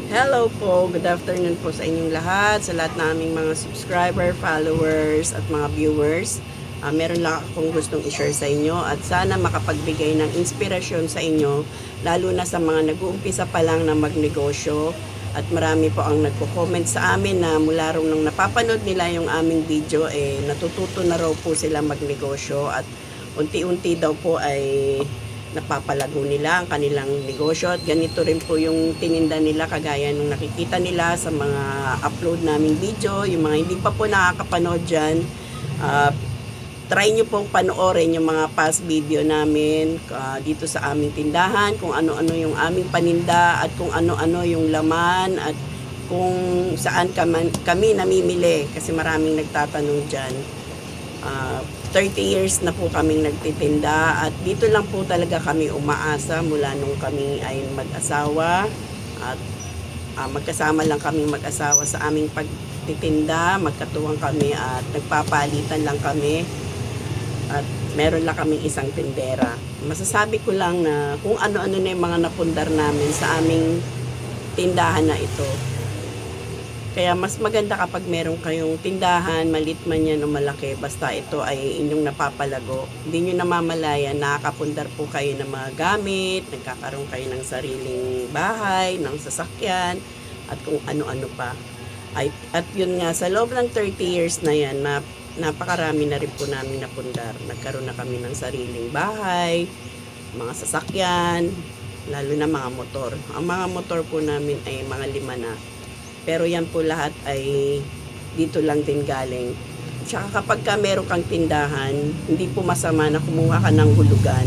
Hello po, good afternoon po sa inyong lahat, sa lahat naming mga subscriber, followers at mga viewers. Meron lang akong gustong i-share sa inyo at sana makapagbigay ng inspirasyon sa inyo, lalo na sa mga nag-uumpisa pa lang na magnegosyo. At marami po ang nagko-comment sa amin na mula rin nung napapanood nila yung aming video, natututo na raw po sila magnegosyo at unti-unti daw po ay napapalago nila ang kanilang negosyo at ganito rin po yung tininda nila kagaya nung nakikita nila sa mga upload naming video. Yung mga hindi pa po nakakapanood dyan, try nyo pong panoorin yung mga past video namin dito sa aming tindahan, kung ano-ano yung aming paninda at kung ano-ano yung laman at kung saan kami namimili kasi maraming nagtatanong dyan. 30 years na po kaming nagtitinda at dito lang po talaga kami umaasa mula nung kami ay mag-asawa at magkasama lang kami mag-asawa sa aming pagtitinda, magkatuwang kami at nagpapalitan lang kami at meron lang kaming isang tindera. Masasabi ko lang na kung ano-ano na yung mga napundar namin sa aming tindahan na ito. Kaya mas maganda kapag meron kayong tindahan, malit man yan o malaki, basta ito ay inyong napapalago. Hindi nyo namamalayan, nakakapundar po kayo ng mga gamit, nagkakaroon kayo ng sariling bahay, ng sasakyan, at kung ano-ano pa. At yun nga, sa loob ng 30 years na yan, napakarami na rin po namin napundar. Nagkaroon na kami ng sariling bahay, mga sasakyan, lalo na mga motor. Ang mga motor po namin ay mga 5 na. Pero yan po lahat ay dito lang din galing. Tsaka kapag ka meron kang tindahan, hindi po masama na kumuha ka ng hulugan.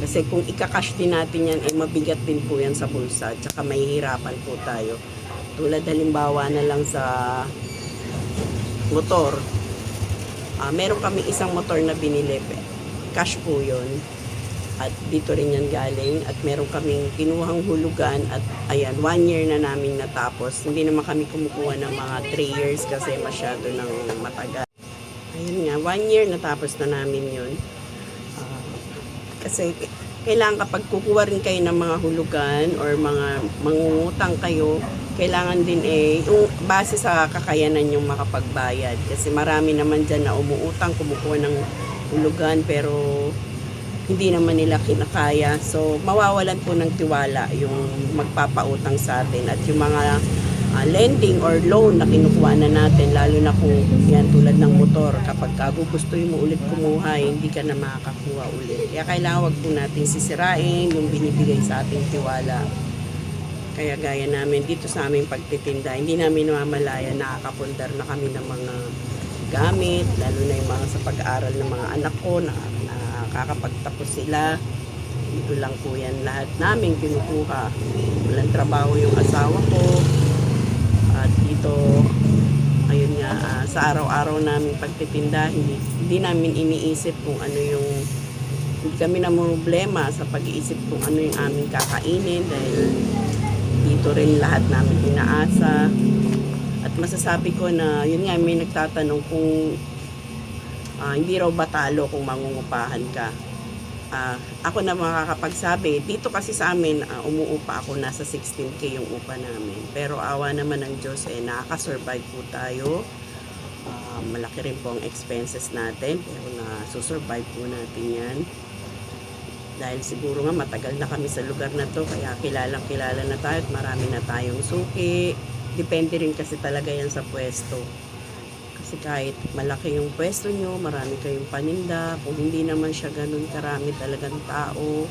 Kasi kung ikakash din natin yan, ay mabigat din po yan sa bulsa. Tsaka mahihirapan po tayo. Tulad halimbawa na lang sa motor. Meron kami isang motor na binili. Cash po yun. At dito rin yan galing at meron kaming kinuhang hulugan at ayan, 1 year na namin natapos. Hindi naman kami kumukuha ng mga 3 years kasi masyado nang matagal. Ayun nga, 1 year natapos na namin yun. Kasi kailangan kapag kukuha rin kayo ng mga hulugan or mga mangungutang kayo, kailangan din yung base sa kakayanan yung makapagbayad. Kasi marami naman dyan na umuutang, kumukuha ng hulugan pero hindi naman nila kinakaya. So, mawawalan po ng tiwala yung magpapautang sa atin. At yung mga lending or loan na kinukuha na natin, lalo na kung yan tulad ng motor, kapag gugustuhin mo ulit kumuha, hindi ka na makakakuha ulit. Kaya kailangan wag po natin sisirain yung binibigay sa ating tiwala. Kaya gaya namin dito sa aming pagtitinda, hindi namin namamalayan, nakakapundar na kami ng mga gamit, lalo na yung mga sa pag-aaral ng mga anak ko, nakakapagtapos sila. Dito lang po yan lahat namin kinukuha. Walang trabaho yung asawa ko. At dito, ayun nga, sa araw-araw namin pagtitinda, hindi namin iniisip kung ano yung, hindi kami na problema sa pag-iisip kung ano yung aming kakainin dahil dito rin lahat namin inaasa. At masasabi ko na, yun nga, may nagtatanong kung hindi raw batalo kung mangungupahan ka. Ako na makakapagsabi, dito kasi sa amin, umuupa ako, nasa 16K yung upa namin. Pero awa naman ng Diyos, nakaka-survive po tayo. Malaki rin po ang expenses natin, pero nasusurvive po natin yan. Dahil siguro nga matagal na kami sa lugar na to, kaya kilala na tayo at marami na tayong suki. Depende rin kasi talaga yan sa pwesto. Kasi kahit malaki yung pwesto nyo, marami kayong paninda, kung hindi naman siya ganun karami talagang tao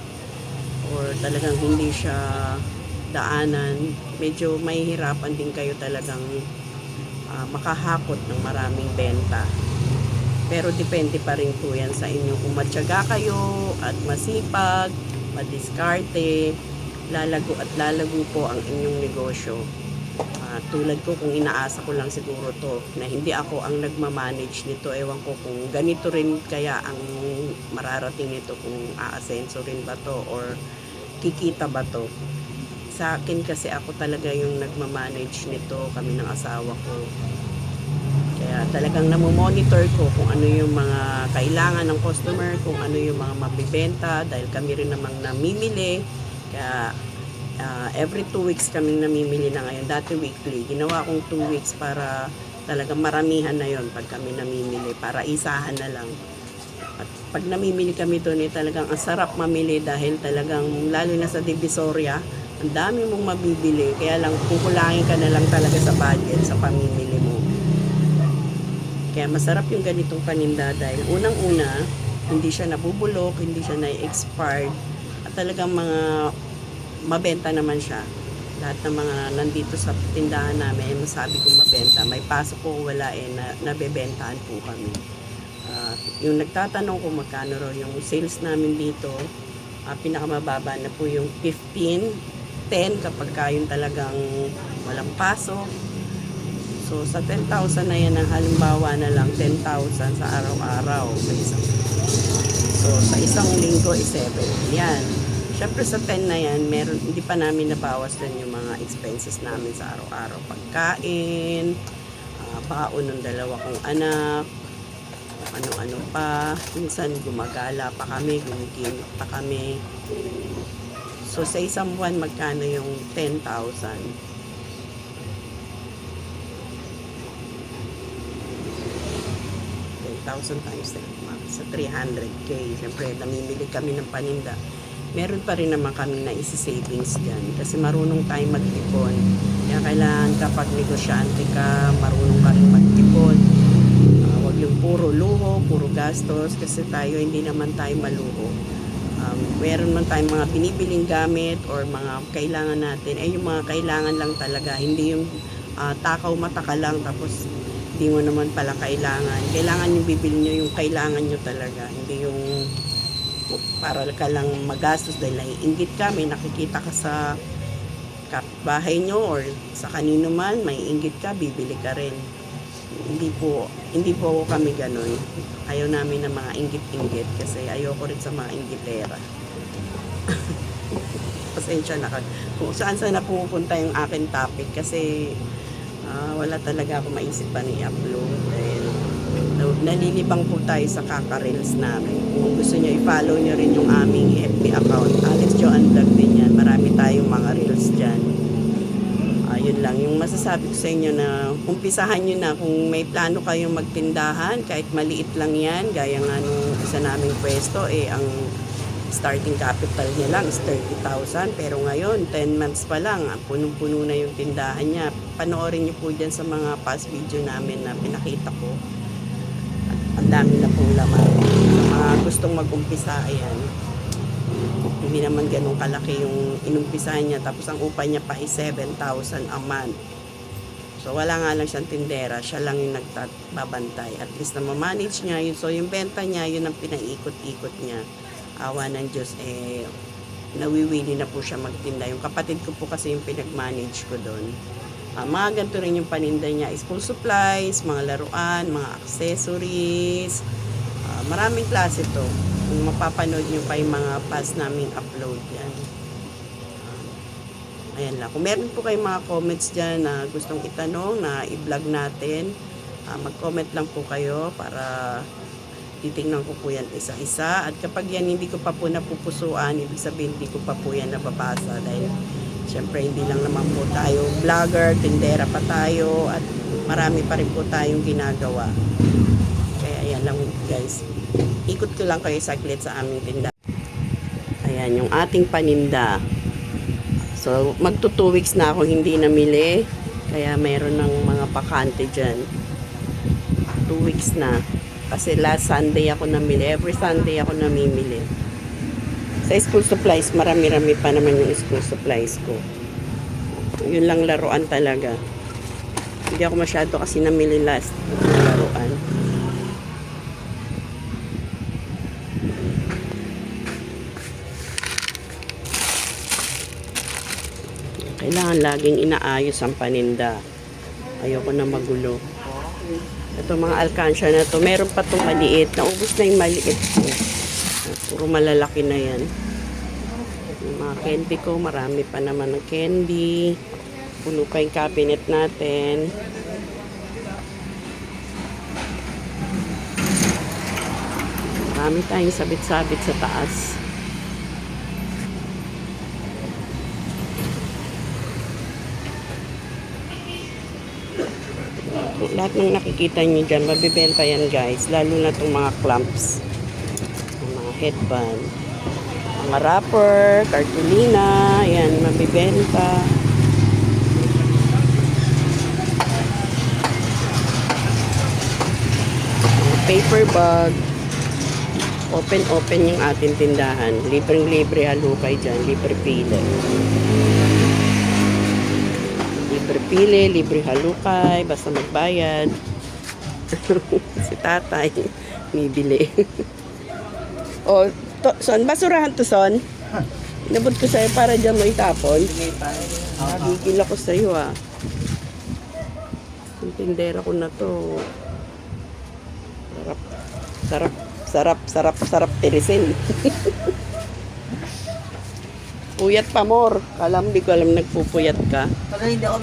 or talagang hindi siya daanan, medyo mahihirapan din kayo talagang makahakot ng maraming benta. Pero depende pa rin po yan sa inyo. Kung matyaga kayo at masipag, madiskarte, lalago at lalago po ang inyong negosyo. Tulad ko, kung inaasa ko lang siguro to na hindi ako ang nagmamanage nito, ewan ko kung ganito rin kaya ang mararating nito, kung aasenso rin ba to or kikita ba to. Sa akin kasi ako talaga yung nagmamanage nito, kami ng asawa ko. Kaya talagang namomonitor ko kung ano yung mga kailangan ng customer, kung ano yung mga mabibenta dahil kami rin namang namimili. Kaya Every 2 weeks kaming namimili na ngayon. Dati weekly. Ginawa kong 2 weeks para talagang maramihan na yon pag kami namimili. Para isahan na lang. At pag namimili kami doon, talagang ang sarap mamili dahil talagang, lalo na sa Divisoria, ang dami mong mabibili. Kaya lang, kukulangin ka na lang talaga sa budget, sa pamimili mo. Kaya masarap yung ganitong paninda dahil unang-una, hindi siya nabubulok, hindi siya na-expired. At talagang mabenta naman siya. Lahat ng mga nandito sa tindahan namin, masabi kong mabenta. May pasok ko, wala nabebentahan po kami. Yung nagtatanong kung magkano raw yung sales namin dito, pinakamababa na po yung 15, 10 kapag yung talagang walang pasok. So sa 10,000 na yan, ang halimbawa na lang 10,000 sa araw-araw. So sa isang linggo is 7. Yan. Siyempre sa 10 na yan, hindi pa namin nabawas din yung mga expenses namin sa araw-araw. Pagkain, baon ng 2 kong anak, ano-ano pa. Minsan gumagala pa kami, gumiginig pa kami. So sa isang buwan, magkano yung 10,000? 10,000 times 10 sa 300k. Siyempre, namimili kami ng paninda. Meron pa rin naman kami na isi-savings dyan kasi marunong tayo magtipon. Kaya kailangan kapag negosyante ka, marunong ka rin magtipon. Huwag yung puro luho, puro gastos kasi tayo hindi naman tayo maluho. Meron man tayong mga binibiling gamit or mga kailangan natin. Yung mga kailangan lang talaga. Hindi yung takaw mata ka lang tapos hindi mo naman pala kailangan. Kailangan yung bibili nyo yung kailangan nyo talaga. Hindi yung para ka lang magastos dahil naiinggit ka, may nakikita ka sa kapitbahay nyo or sa kanino man, may inggit ka, bibili ka rin. Hindi po kami ganun. Ayaw namin ng mga inggit-inggit kasi ayoko rin sa mga inggitera. Pasensya na ka. Kung saan na pupunta yung akin topic kasi wala talaga ako maisip pa na i-upload dahil nalilibang po tayo sa kaka-reels namin. Kung gusto nyo, i-follow nyo rin yung aming FB account. Alex Joan Vlog din yan. Marami tayong mga reels dyan. Yun lang. Yung masasabi ko sa inyo na umpisahan nyo na kung may plano kayong magtindahan, kahit maliit lang yan, gaya nga nung isa naming pwesto, ang starting capital niya lang is 30,000. Pero ngayon, 10 months pa lang, punong-puno na yung tindahan niya. Panoorin nyo po dyan sa mga past video namin na pinakita ko. Ang dami na pong laman. Sa mga gustong mag-umpisa, ayan. Hindi naman ganun kalaki yung inumpisahan niya. Tapos ang upa niya pa is 7,000 a month. So wala nga lang siyang tindera. Siya lang yung nagbabantay. At least na ma-manage niya. So yung benta niya, yun ang pinaikot-ikot niya. Awa ng Diyos, nawiwili na po siya magtinda. Yung kapatid ko po kasi yung pinag-manage ko doon. Mga ganito rin yung paninda niya. School supplies, mga laruan, mga accessories. Maraming klase to. Kung mapapanood nyo pa yung mga past naming upload yan. Ayan lang. Kung meron po kayong mga comments dyan na gustong itanong na i-vlog natin, mag-comment lang po kayo para titingnan ko po yan isa-isa. At kapag yan hindi ko pa po napupusuan, ibig sabihin hindi ko pa po yan nababasa dahil siyempre hindi lang naman po tayo vlogger, tindera pa tayo at marami pa rin po tayong ginagawa. Kaya ayan lang guys. Ikot ko lang kayo saglit sa aming tinda. Ayan yung ating paninda. So magto 2 weeks na ako hindi namili. Kaya mayroon ng mga bakante dyan. 2 weeks na. Kasi last Sunday ako namili. Every Sunday ako namimili. Sa school supplies, marami-rami pa naman yung school supplies ko. Yun lang laruan talaga. Hindi ako masyado kasi namili last na laruan. Kailangan laging inaayos ang paninda. Ayoko na magulo. Ito mga alkansya na to. Meron pa itong maliit. Naubos na yung maliit ko. Puro malalaki na yan. Yung mga candy ko, marami pa naman ng candy. Puno pa yung cabinet natin. Marami tayong sabit-sabit sa taas. Lahat ng nakikita nyo dyan, mabibenta yan guys. Lalo na itong mga clamps. Yung mga headband. Mga wrapper, cartolina, yan, mabibenta. Mga paper bag. Open yung ating tindahan. Libreng-libre halukay dyan. Libre pili. Libre pili, libre halukay. Basta magbayad. Si tatay. Bibili. O, Son, basurahan to, Son. Inabot ko sa'yo para dyan mo itapon. Nagigil ako sa'yo, ah. Yung tindera ko na to. Sarap tirisin. Puyat pa, more. Di ko alam nagpupuyat ka. Pag hindi ako